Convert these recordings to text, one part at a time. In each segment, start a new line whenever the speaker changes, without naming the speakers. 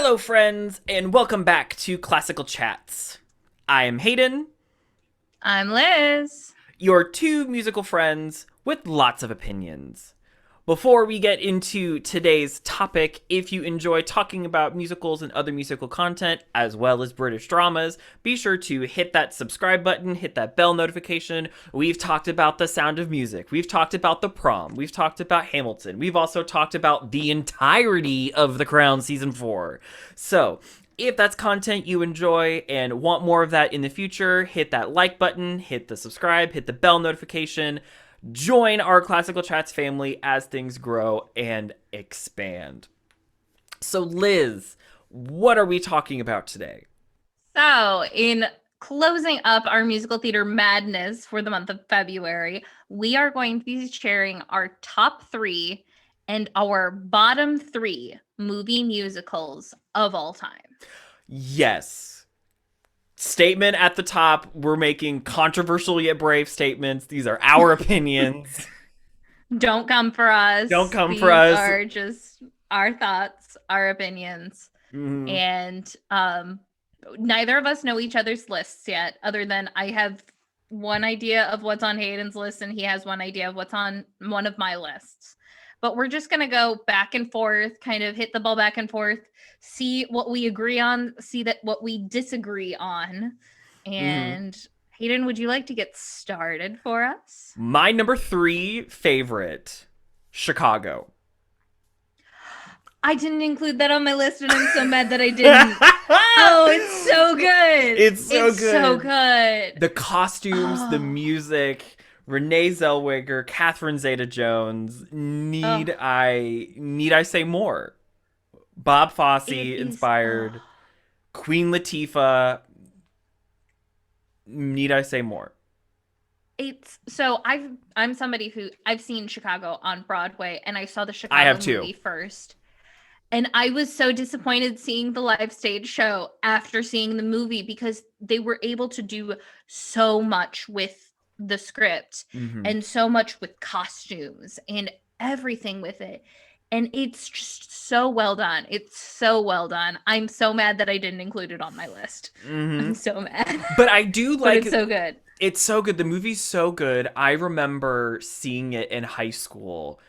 Hello, friends, and welcome back to Classical Chats. I am Hayden,
I'm Liz.
your two musical friends with lots of opinions. Before we get into today's topic, if you enjoy talking about musicals and other musical content, as well as British dramas, be sure to hit that subscribe button, hit that bell notification. We've talked about The Sound of Music, we've talked about The Prom, we've talked about Hamilton, we've also talked about the entirety of The Crown Season 4. So, if that's content you enjoy and want more of that in the future, hit that like button, hit the subscribe, hit the bell notification. Join our Classical Chats family as things grow and expand. So, Liz, what are we talking about today?
So, in closing up our musical theater madness for the month of February, we are going to be sharing our top 3 and our bottom 3 movie musicals of all time.
Yes. Statement at the top. We're making controversial yet brave statements. These are our opinions.
Don't come for
Don't
us.
come for
These
us.
are just our thoughts, our opinions.
Mm-hmm.
And neither of us know each other's lists yet, other than I have one idea of what's on Hayden's list and he has one idea of what's on one of my lists. But we're just going to go back and forth, kind of hit the ball back and forth, see what we agree on, see that what we disagree on. And Hayden, would you like to get started for us?
My number 3 favorite, Chicago.
I didn't include that on my list, and I'm so mad that I didn't. Oh, it's so good.
It's so good.
So good.
The costumes, the music, Renee Zellweger, Catherine Zeta-Jones. Need I say more? Bob Fosse inspired. Queen Latifah. Need I say more?
It's so I'm somebody who I've seen Chicago on Broadway, and I saw the Chicago movie first. And I was so disappointed seeing the live stage show after seeing the movie, because they were able to do so much with the script and so much with costumes and everything with it. And it's just so well done. It's so well done. I'm so mad that I didn't include it on my list. I'm so mad.
But I do like
it's so good.
It's so good. The movie's so good. I remember seeing it in high school.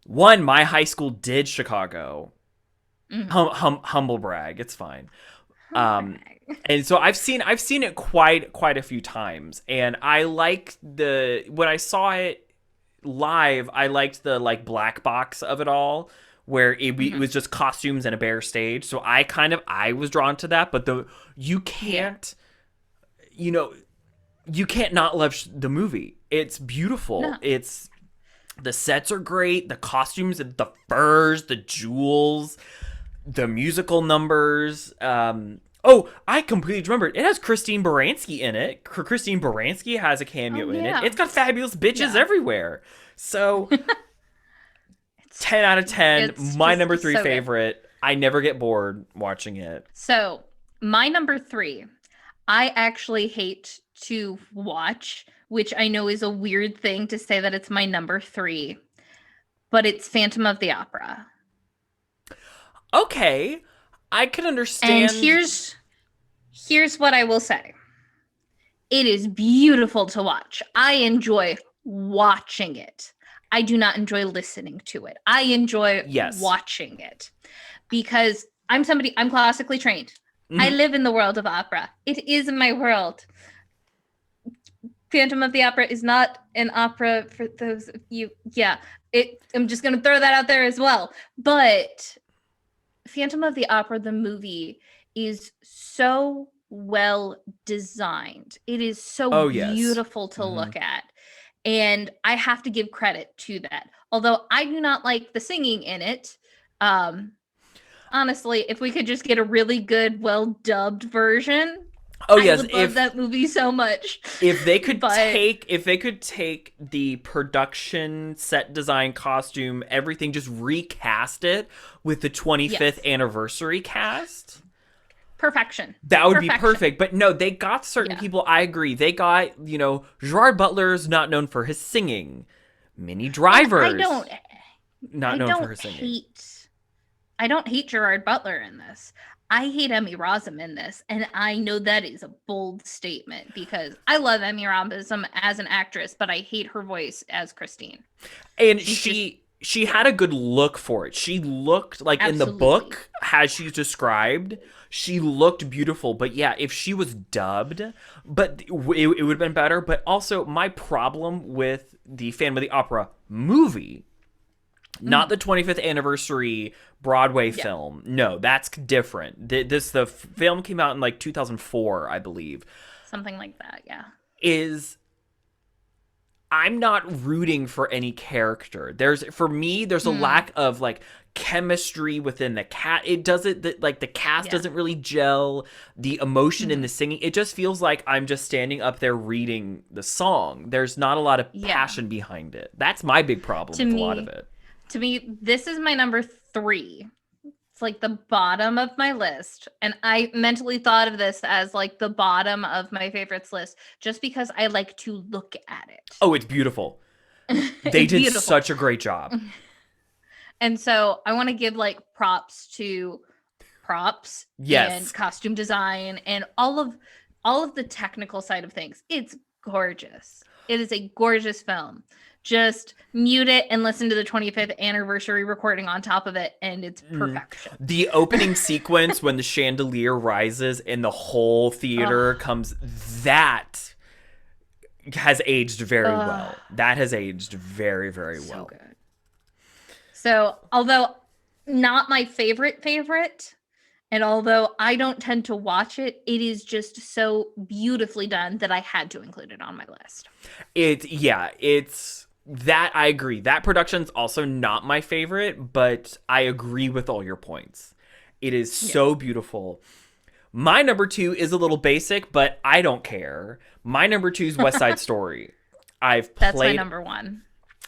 My high school did Chicago. Humble brag. It's fine. And so I've seen it quite a few times, and I like when I saw it live, I liked the like black box of it all, where it was just costumes and a bare stage. So I was drawn to that. But you can't not love the movie. It's beautiful.
No.
The sets are great. The costumes, the furs, the jewels, the musical numbers. I completely remembered. It has Christine Baranski in it. Christine Baranski has a cameo in it. It's got fabulous bitches everywhere. So, 10 out of 10. My number 3 favorite. Good. I never get bored watching it.
So, my number 3, I actually hate to watch, which I know is a weird thing to say that it's my number 3, but it's Phantom of the Opera.
Okay, I can understand.
And here's what I will say. It is beautiful to watch. I enjoy watching it. I do not enjoy listening to it. I enjoy watching it, because I'm classically trained. I live in the world of opera. It is my world. Phantom of the Opera is not an opera for those of you. Yeah, I'm just going to throw that out there as well. But Phantom of the Opera, the movie, is so well designed. It is so beautiful to look at. And I have to give credit to that. Although I do not like the singing in it. Honestly, if we could just get a really good, well-dubbed version, I would love that movie so much.
If they could take the production, set design, costume, everything, just recast it with the 25th anniversary cast.
Perfection.
That would be perfect. But no, they got certain people. I agree. They got, Gerard Butler's not known for his singing. Minnie Driver's not known for her singing.
I don't hate Gerard Butler in this. I hate Emmy Rossum in this, and I know that is a bold statement because I love Emmy Rossum as an actress, but I hate her voice as Christine.
And she had a good look for it. She looked like in the book, as she's described, she looked beautiful. But yeah, if she was dubbed, but it would have been better. But also, my problem with the Phantom of the Opera movie, not the 25th anniversary Broadway film. No, that's different. The film came out in like 2004, I believe.
Something like that, yeah.
I'm not rooting for any character. There's a lack of like chemistry within the cast. The cast doesn't really gel. The emotion in the singing, it just feels like I'm just standing up there reading the song. There's not a lot of passion behind it. That's my big problem with a lot of it.
To me, this is my number 3. It's like the bottom of my list. And I mentally thought of this as like the bottom of my favorites list just because I like to look at it.
Oh, it's beautiful. They did such a great job.
And so I want to give like props and costume design and all of the technical side of things. It's gorgeous. It is a gorgeous film. Just mute it and listen to the 25th anniversary recording on top of it, and it's perfection.
The opening sequence when the chandelier rises and the whole theater comes, that has aged very well. That has aged very, very well. So good.
So, although not my favorite, and although I don't tend to watch it, it is just so beautifully done that I had to include it on my list.
That I agree. That production's also not my favorite, but I agree with all your points. It is so beautiful. My number 2 is a little basic, but I don't care. My number 2 is West Side Story.
That's my number 1.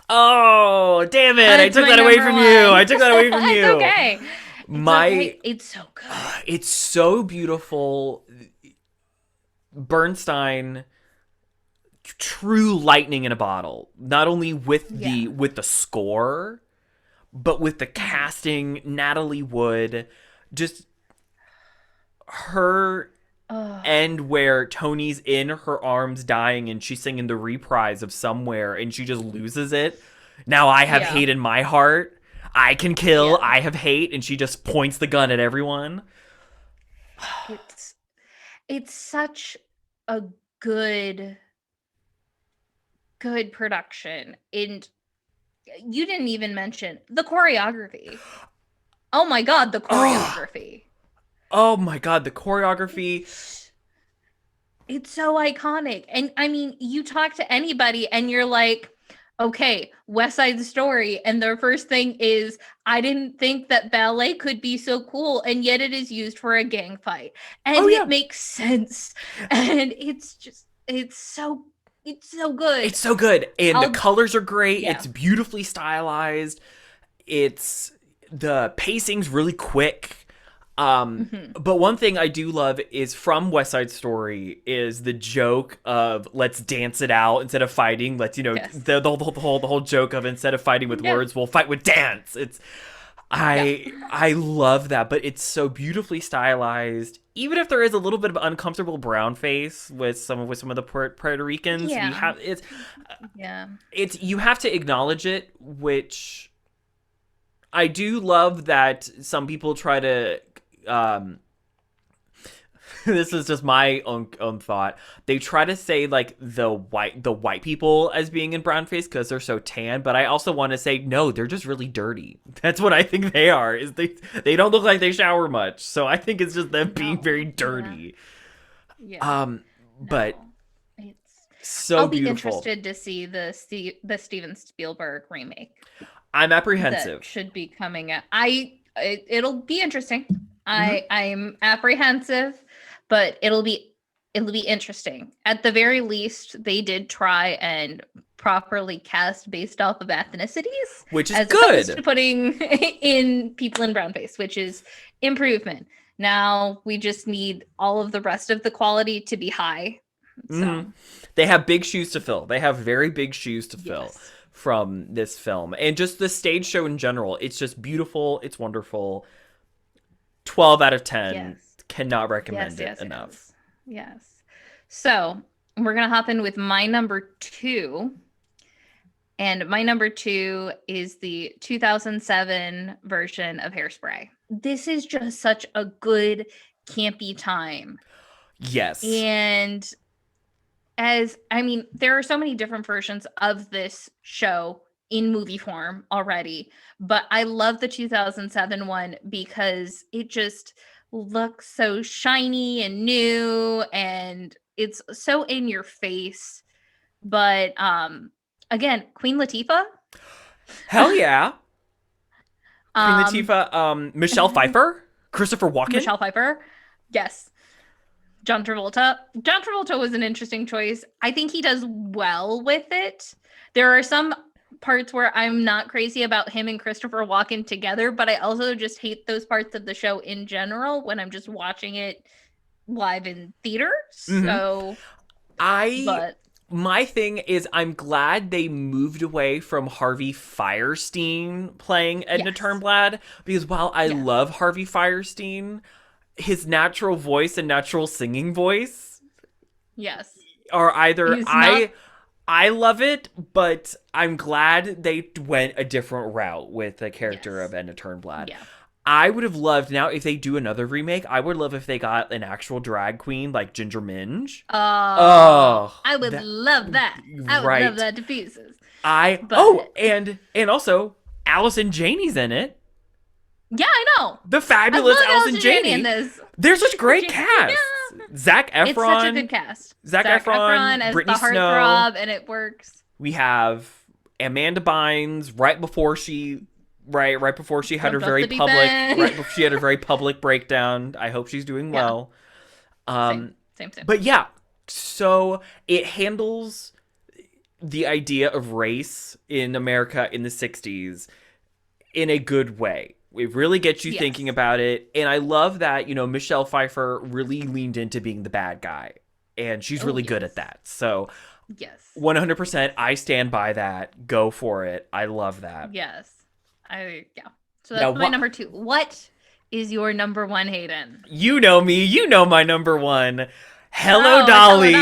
Oh, damn it. I took that away from you.
It's okay. It's so good.
It's so beautiful. Bernstein, true lightning in a bottle. Not only with the score, but with the casting. Natalie Wood, just her end where Tony's in her arms dying and she's singing the reprise of Somewhere and she just loses it. Now I have hate in my heart. I can kill. I have hate, and she just points the gun at everyone.
It's such a good production. And you didn't even mention the choreography. Oh my god, the choreography.
Oh my god, the choreography.
It's so iconic. And I mean, you talk to anybody and you're like, okay, West Side Story, and their first thing is, I didn't think that ballet could be so cool, and yet it is used for a gang fight. And it makes sense. And it's so good. It's
so good. And the colors are great. Yeah. It's beautifully stylized. The pacing's really quick. But one thing I do love is from West Side Story is the joke of let's dance it out instead of fighting. Let's, the whole joke of instead of fighting with words, we'll fight with dance. I love that, but it's so beautifully stylized. Even if there is a little bit of uncomfortable brown face with some of the Puerto Ricans, you have to acknowledge it, which I do love that some people try to. This is just my own thought. They try to say like the white people as being in brown face because they're so tan, but I also want to say no, they're just really dirty. That's what I think they are. Is they don't look like they shower much, so I think it's just them being very dirty. But
it's
so
I'll be
beautiful.
Interested to see the Steven Spielberg remake.
I'm apprehensive.
That should be coming out. It'll be interesting. I'm apprehensive, but it'll be interesting. At the very least, they did try and properly cast based off of ethnicities,
which is
as
good.
Opposed to putting in people in brown face, which is improvement. Now we just need all of the rest of the quality to be high. So.
They have big shoes to fill. They have very big shoes to fill from this film, and just the stage show in general. It's just beautiful. It's wonderful. 12 out of 10.
Yes.
Cannot recommend it enough.
Yes. So we're going to hop in with my number 2. And my number 2 is the 2007 version of Hairspray. This is just such a good campy time.
Yes.
And there are so many different versions of this show in movie form already, but I love the 2007 one because it just looks so shiny and new, and it's so in your face. But again, Queen Latifah.
Hell yeah. Queen Latifah, Michelle Pfeiffer, Christopher Walken.
Michelle Pfeiffer. Yes. John Travolta. John Travolta was an interesting choice. I think he does well with it. There are some parts where I'm not crazy about him and Christopher Walken together, but I also just hate those parts of the show in general when I'm just watching it live in theater. So
my thing is, I'm glad they moved away from Harvey Fierstein playing Edna Turnblad, because while I love Harvey Fierstein, his natural voice and natural singing voice are either I love it, but I'm glad they went a different route with the character of Edna Turnblad. Yeah. I would have loved, now if they do another remake, I would love if they got an actual drag queen like Ginger Minge.
I would love that. I would love that to pieces.
And also Allison Janney's in it.
Yeah, I know.
The fabulous Allison Janney. There's such a great cast. Zac Efron. It's such
a good cast.
Zac Efron as
Brittany
the
heartthrob, and it works.
We have Amanda Bynes right before she had her very public breakdown. I hope she's doing well.
Same.
But yeah, so it handles the idea of race in America in the 60s in a good way. It really gets you thinking about it. And I love that, Michelle Pfeiffer really leaned into being the bad guy. And she's really good at that. So 100%, I stand by that. Go for it. I love that.
Yes. So that's my number 2. What is your number 1, Hayden?
You know me. You know my number 1. Hello, Dolly.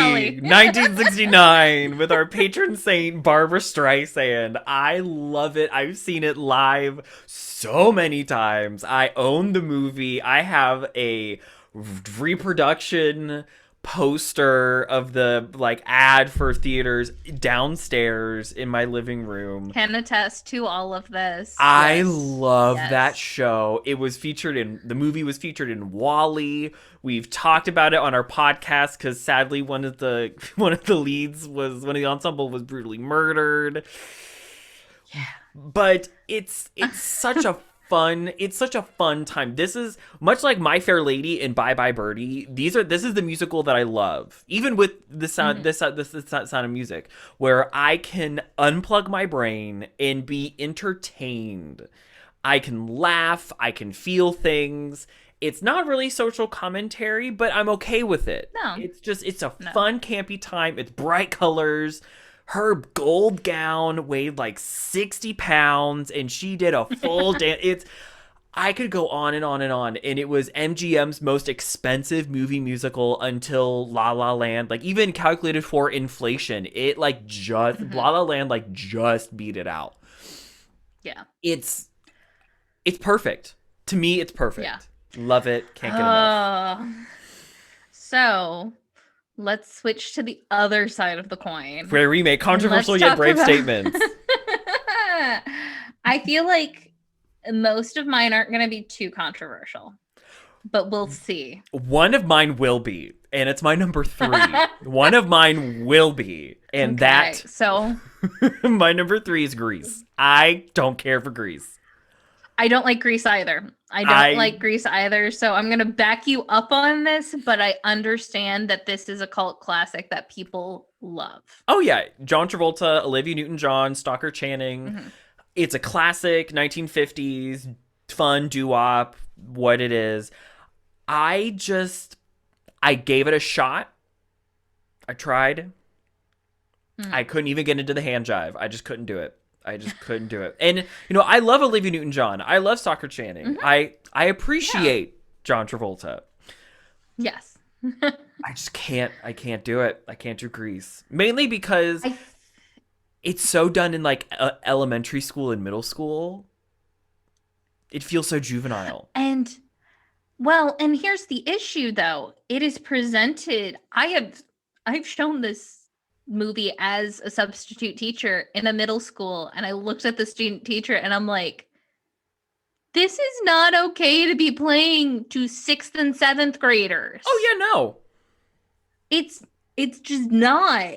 1969 with our patron saint, Barbara Streisand. I love it. I've seen it live so many times. I own the movie. I have a reproduction poster of the ad for theaters downstairs in my living room.
Can attest to all of this.
I love that show. The movie was featured in WALL-E. We've talked about it on our podcast because sadly one of the the ensemble was brutally murdered.
Yeah.
But it's such a fun time. This is much like My Fair Lady and Bye Bye Birdie. This is the musical that I love, even with the sound, this sound of music, where I can unplug my brain and be entertained. I can laugh. I can feel things. It's not really social commentary, but I'm okay with it.
No,
it's a fun, campy time. It's bright colors. Her gold gown weighed 60 pounds, and she did a full dance. I could go on and on and on, and it was MGM's most expensive movie musical until La La Land. Even calculated for inflation, it La La Land just beat it out.
Yeah,
it's perfect. To me, it's perfect. Yeah. Love it. Can't get enough.
So let's switch to the other side of the coin.
For a remake, controversial yet brave statements.
I feel like most of mine aren't going to be too controversial, but we'll see.
One of mine will be, and it's my number 3. One of mine will be, and
so
my number 3 is Grease. I don't care for Grease.
I don't like Grease either. So I'm going to back you up on this, but I understand that this is a cult classic that people love.
Oh, yeah. John Travolta, Olivia Newton-John, Stockard Channing. Mm-hmm. It's a classic 1950s fun doo-wop, what it is. I gave it a shot. I tried. Mm-hmm. I couldn't even get into the hand jive. I just couldn't do it. And, I love Olivia Newton-John. I love Stockard Channing. Mm-hmm. I appreciate John Travolta.
Yes.
I can't do it. I can't do Grease. Mainly because it's so done in like elementary school and middle school. It feels so juvenile.
And well, and here's the issue though. It is presented, I've shown this movie as a substitute teacher in a middle school, and I looked at the student teacher and I'm like, this is not okay to be playing to 6th and 7th graders.
Oh yeah, no.
It's just not.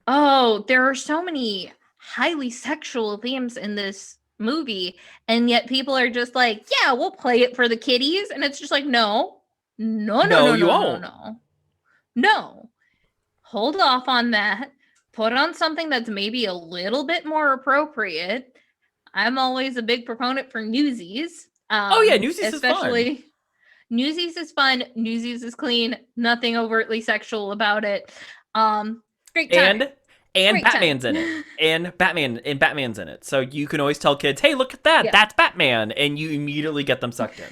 There are so many highly sexual themes in this movie, and yet people are just like, yeah, we'll play it for the kiddies, and it's just like, no. Hold off on that. Put on something that's maybe a little bit more appropriate. I'm always a big proponent for Newsies.
Newsies is fun.
Newsies is fun. Newsies is clean. Nothing overtly sexual about it. Great time.
And Batman's in it. And Batman's in it. So you can always tell kids, hey, look at that. Yeah. That's Batman. And you immediately get them sucked in.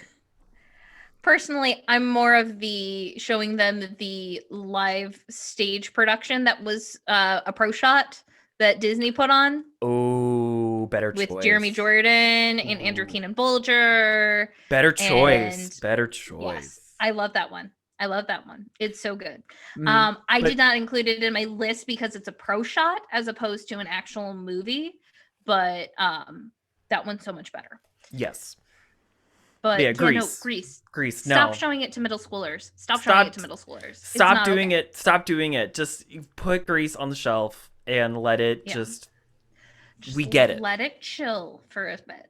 Personally, I'm more of the showing them the live stage production that was a pro shot that Disney put on.
Oh, better choice.
With Jeremy Jordan and Andrew Keenan Bolger.
Better choice.
Yes, I love that one. It's so good. I did not include it in my list because it's a pro shot as opposed to an actual movie, but that one's so much better.
Yes.
But yeah, Grease.
Grease. No.
Stop showing it to middle schoolers. Stop showing it to middle schoolers.
Stop doing it. Stop doing it. Just put Grease on the shelf and let it just we get it.
Let it chill for a bit.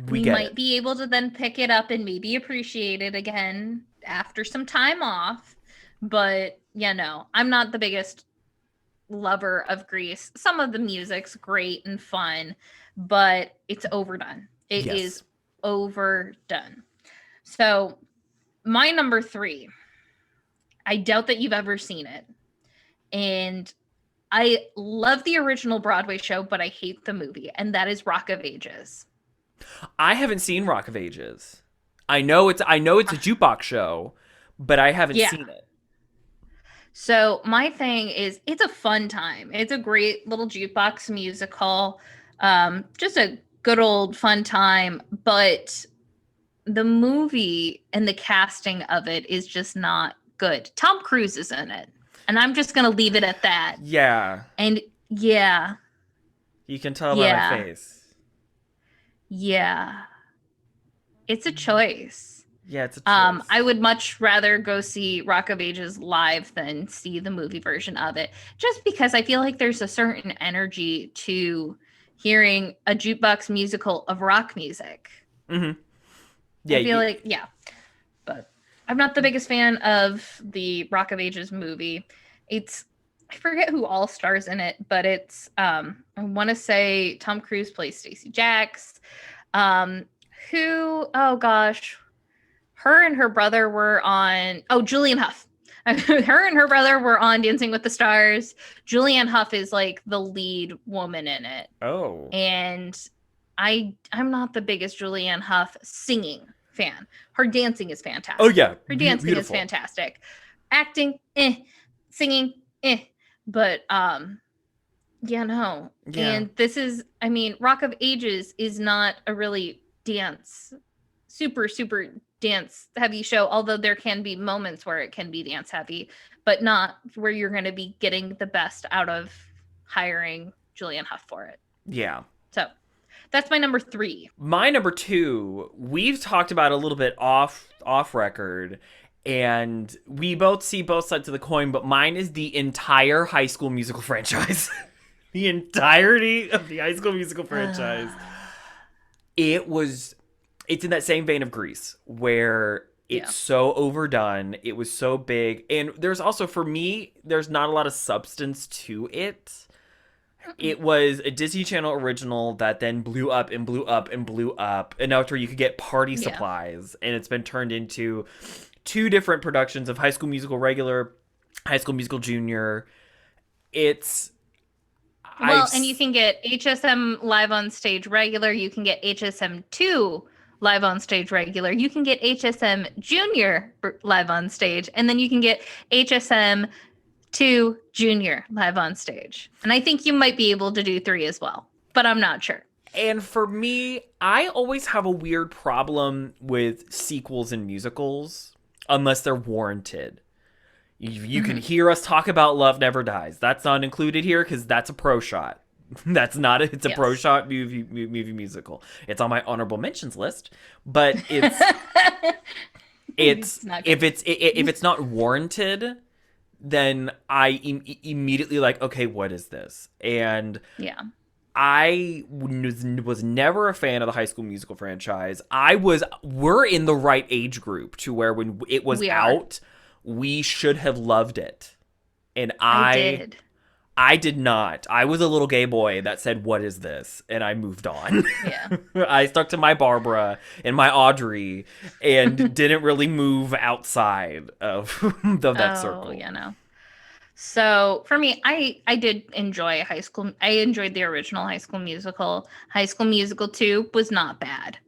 We might be able to then pick it up and maybe appreciate it again after some time off. But I'm not the biggest lover of Grease. Some of the music's great and fun, but it's overdone. It is overdone. So my number 3, I doubt that you've ever seen it. And I love the original Broadway show, but I hate the movie, and that is Rock of Ages.
I haven't seen Rock of Ages. I know it's a jukebox show, but I haven't seen it.
So my thing is, it's a fun time. It's a great little jukebox musical. Just a good old fun time, but the movie and the casting of it is just not good. Tom Cruise is in it. And I'm just going to leave it at that.
Yeah.
And yeah.
You can tell by my face.
Yeah. It's a choice.
Yeah, it's a choice.
I would much rather go see Rock of Ages live than see the movie version of it. Just because I feel like there's a certain energy to hearing a jukebox musical of rock music.
Mm-hmm. Yeah.
I feel like, but I'm not the biggest fan of the Rock of Ages movie. I forget who all stars in it, but it's, I want to say Tom Cruise plays Stacey Jacks. Her and her brother were on, Julianne Hough. Her and her brother were on Dancing with the Stars. Julianne Hough is like the lead woman in it.
Oh.
And I'm not the biggest Julianne Hough singing fan. Her dancing is fantastic.
Oh yeah.
Her dancing is fantastic. Acting, singing, But no. Yeah. And this is, Rock of Ages is not a really super dance heavy show, although there can be moments where it can be dance heavy, but not where you're going to be getting the best out of hiring Julianne Hough for it.
Yeah.
So that's my number 3.
My number 2, we've talked about a little bit off record, and we both see both sides of the coin, but mine is the entire High School Musical franchise. The entirety of the High School Musical franchise. It's in that same vein of Grease, where it's so overdone. It was so big. And there's also, for me, there's not a lot of substance to it. It was a Disney Channel original that then blew up and blew up and blew up enough to where you could get party supplies. And it's been turned into 2 different productions of High School Musical Regular, High School Musical Junior.
And you can get HSM Live on Stage Regular. You can get HSM 2 live on stage regular. You can get HSM Junior live on stage, and then you can get HSM 2 Junior live on stage. And I think you might be able to do 3 as well, but I'm not sure.
And for me, I always have a weird problem with sequels and musicals unless they're warranted. You can hear us talk about Love Never Dies. That's not included here because that's a pro shot. It's a pro shot movie musical. It's on my honorable mentions list, but it's if it's not warranted, then I immediately like, okay, what is this? And I was never a fan of the High School Musical franchise. We're in the right age group to where when it was out, we should have loved it. And I did not. I was a little gay boy that said, "What is this?" And I moved on. Yeah. I stuck to my Barbara and my Audrey and didn't really move outside of that circle.
Oh, yeah, no. So for me, I did enjoy High School. I enjoyed the original High School Musical. High School Musical 2 was not bad.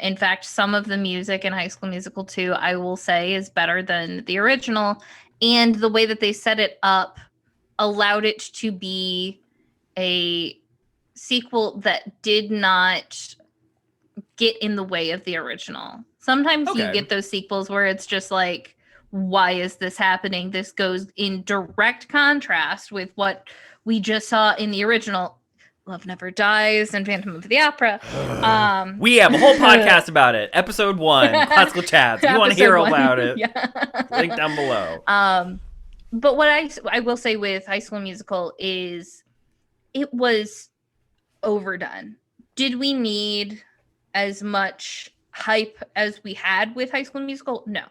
In fact, some of the music in High School Musical 2, I will say, is better than the original. And the way that they set it up allowed it to be a sequel that did not get in the way of the original. Sometimes you get those sequels where it's just like, why is this happening? This goes in direct contrast with what we just saw in the original Love Never Dies and Phantom of the Opera.
We have a whole podcast about it. Episode 1, Classical Chats. If you want to hear about it, link down below.
But what I will say with High School Musical is it was overdone. Did we need as much hype as we had with High School Musical? No.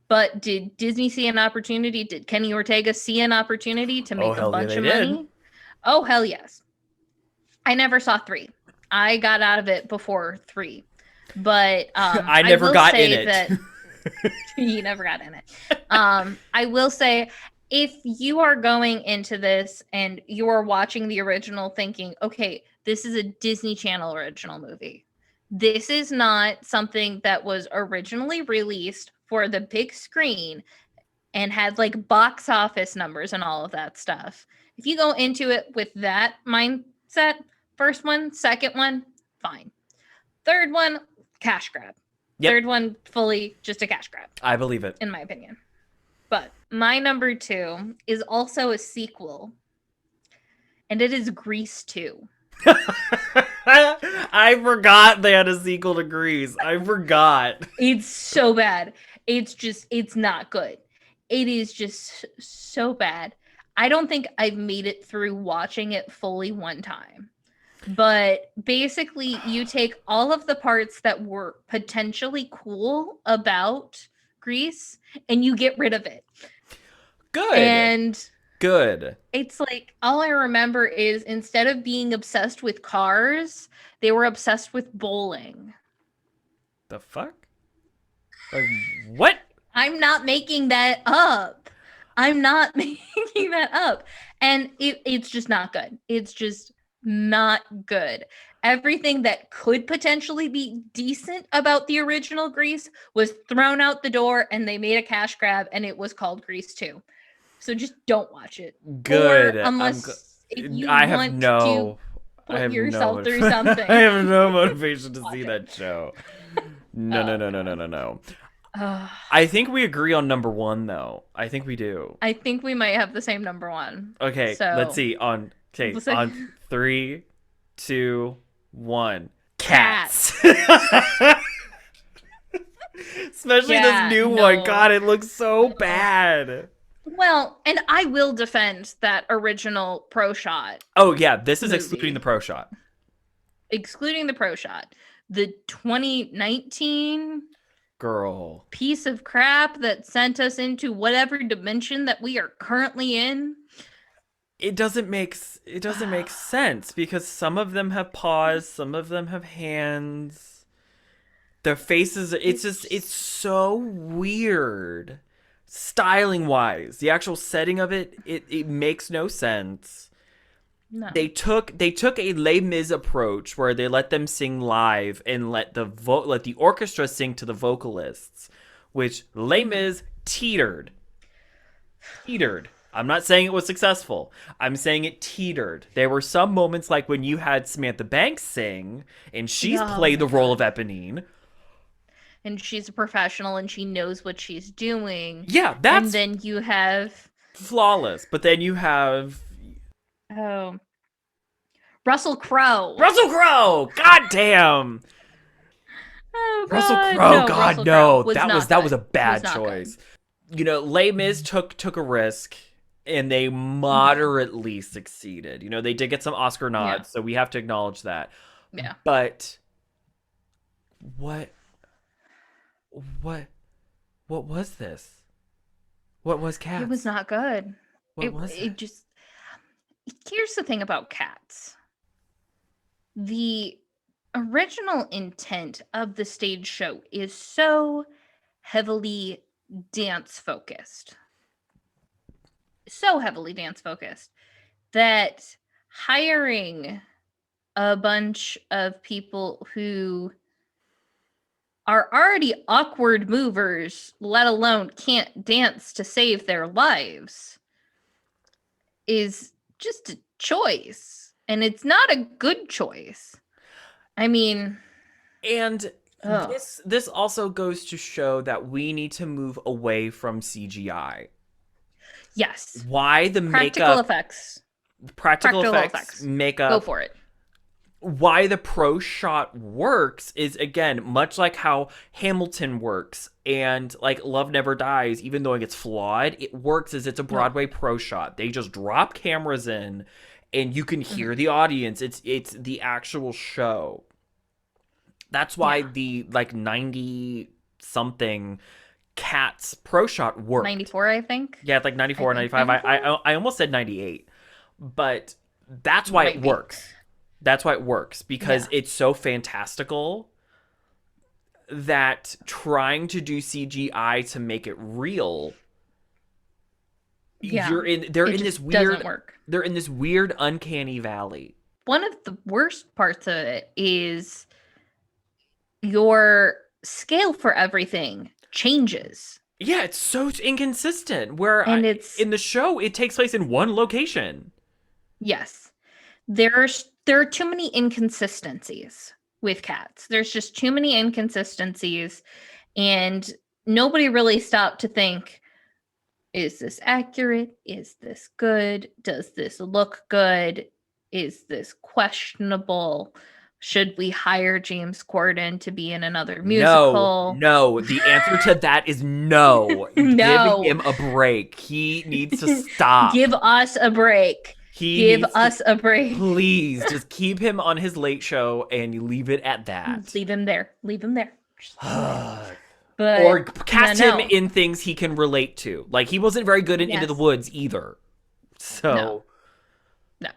But did Disney see an opportunity? Did Kenny Ortega see an opportunity to make a bunch of money? Oh, hell yes. I never saw 3. I got out of it before 3. But
I never got in it.
You never got in it. I will say, if you are going into this and you are watching the original thinking, okay, this is a Disney Channel original movie. This is not something that was originally released for the big screen and had like box office numbers and all of that stuff. If you go into it with that mindset, first one, second one, fine. Third one, cash grab. Yep. Third one, fully just a cash grab.
I believe it.
In my opinion. But my number 2 is also a sequel. And it is Grease 2.
I forgot they had a sequel to Grease. I forgot.
It's so bad. It's not good. It is just so bad. I don't think I've made it through watching it fully one time. But basically, you take all of the parts that were potentially cool about Grease and you get rid of it.
Good.
And
good.
It's like, all I remember is instead of being obsessed with cars, they were obsessed with bowling.
The fuck? Like, what?
I'm not making that up. I'm not making that up. And it's just not good. It's just not good. Everything that could potentially be decent about the original Grease was thrown out the door, and they made a cash grab, and it was called Grease 2. So just don't watch it.
Good.
Or unless if you want to put yourself through something.
I have no motivation to see that show. No. I think we agree on number 1, though. I think we do.
I think we might have the same number 1.
Okay, so let's see. On 3, 2, 1. Cats. Especially this new one. God, it looks so bad.
Well, and I will defend that original pro shot.
Oh, yeah. This is excluding the pro shot.
Excluding the pro shot. The 2019
girl
piece of crap that sent us into whatever dimension that we are currently in.
It doesn't make sense because some of them have paws, some of them have hands. Their faces, it's so weird. Styling wise, the actual setting of it makes no sense.
No.
They took a Les Mis approach where they let them sing live and let the orchestra sing to the vocalists, which Les Mis teetered. I'm not saying it was successful. I'm saying it teetered. There were some moments like when you had Samantha Banks sing and she's played the role of Eponine.
And she's a professional and she knows what she's doing.
Yeah, that's...
And then you have...
flawless. But then you have...
Russell Crowe.
God damn.
Oh, God.
Russell Crowe.
No,
God,
Russell
no.
Crowe
That was a bad choice. You know, Les Mis took a risk, and they moderately succeeded. You know, they did get some Oscar nods, so we have to acknowledge that.
Yeah.
But what was this? What was Cats?
It was not good.
What was it?
It just... Here's the thing about Cats. The original intent of the stage show is so heavily dance focused that hiring a bunch of people who are already awkward movers, let alone can't dance to save their lives, is just a choice. And it's not a good choice. I mean...
And this also goes to show that we need to move away from CGI.
Yes.
Why the
practical
makeup... Practical effects, makeup...
Go for it.
Why the pro shot works is, again, much like how Hamilton works and like Love Never Dies, even though it gets flawed, it works as it's a Broadway pro shot. They just drop cameras in and you can hear the audience. It's the actual show. That's why the like 90-something Cats pro shot worked.
94, I think.
Yeah, it's like 94 or 95.
94?
I almost said 98. But that's why it works. That's why it works, because it's so fantastical that trying to do CGI to make it real, they're in this weird uncanny valley.
One of the worst parts of it is your scale for everything changes.
Yeah, it's so inconsistent. In the show, it takes place in one location.
Yes. There are too many inconsistencies with Cats. There's just too many inconsistencies, and nobody really stopped to think, is this accurate? Is this good? Does this look good? Is this questionable? Should we hire James Corden to be in another musical?
No. The answer to that is no.
No.
Give him a break. He needs to stop.
Give us a break. Give us a break.
Please, just keep him on his late show and you leave it at that.
Leave him there.
But, or cast him in things he can relate to. Like, he wasn't very good in Into the Woods either. So.
No.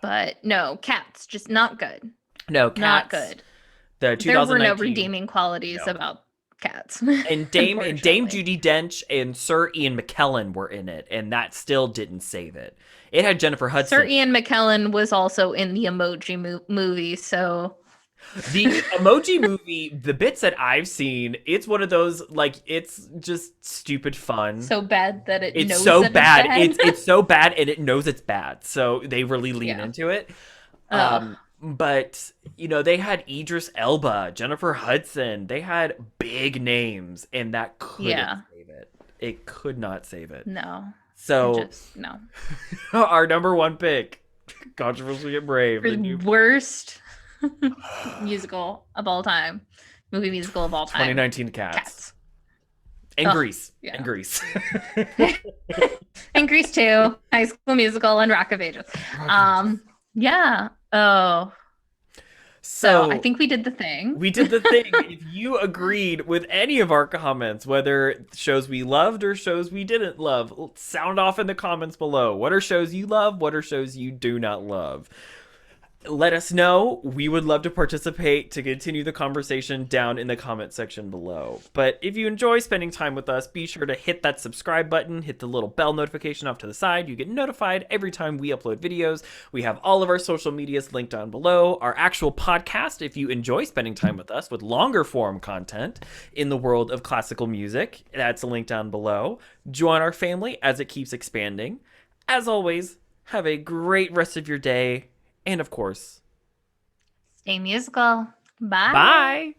But no, Cats, just not good.
No, Cats.
Not good.
The 2019.
There were no redeeming qualities about Cats.
And Dame Judi Dench and Sir Ian McKellen were in it, and that still didn't save it. It had Jennifer Hudson.
Sir Ian McKellen was also in the Emoji movie, so...
The Emoji movie, the bits that I've seen, it's one of those, like, it's just stupid fun.
So bad that it's
so bad. It's so bad and it knows it's bad. So they really lean into it. But, you know, they had Idris Elba, Jennifer Hudson. They had big names, and that couldn't save it. It could not save it.
No.
So,
no.
Our number one pick, Controversially Brave.
For the worst musical of all time. Movie musical of all time.
2019 Cats. And Grease. Yeah. And Grease.
And Grease 2, High School Musical, and Rock of Ages. Yeah. Oh. So I think we did the thing.
If you agreed with any of our comments, whether shows we loved or shows we didn't love, sound off in the comments below. What are shows you love? What are shows you do not love? Let us know. We would love to participate to continue the conversation down in the comment section below. But if you enjoy spending time with us, be sure to hit that subscribe button, hit the little bell notification off to the side. You get notified every time we upload videos. We have all of our social medias linked down below. Our actual podcast, if you enjoy spending time with us with longer form content in the world of classical music, that's a link down below. Join our family as it keeps expanding. As always, have a great rest of your day. And of course,
stay musical. Bye.
Bye.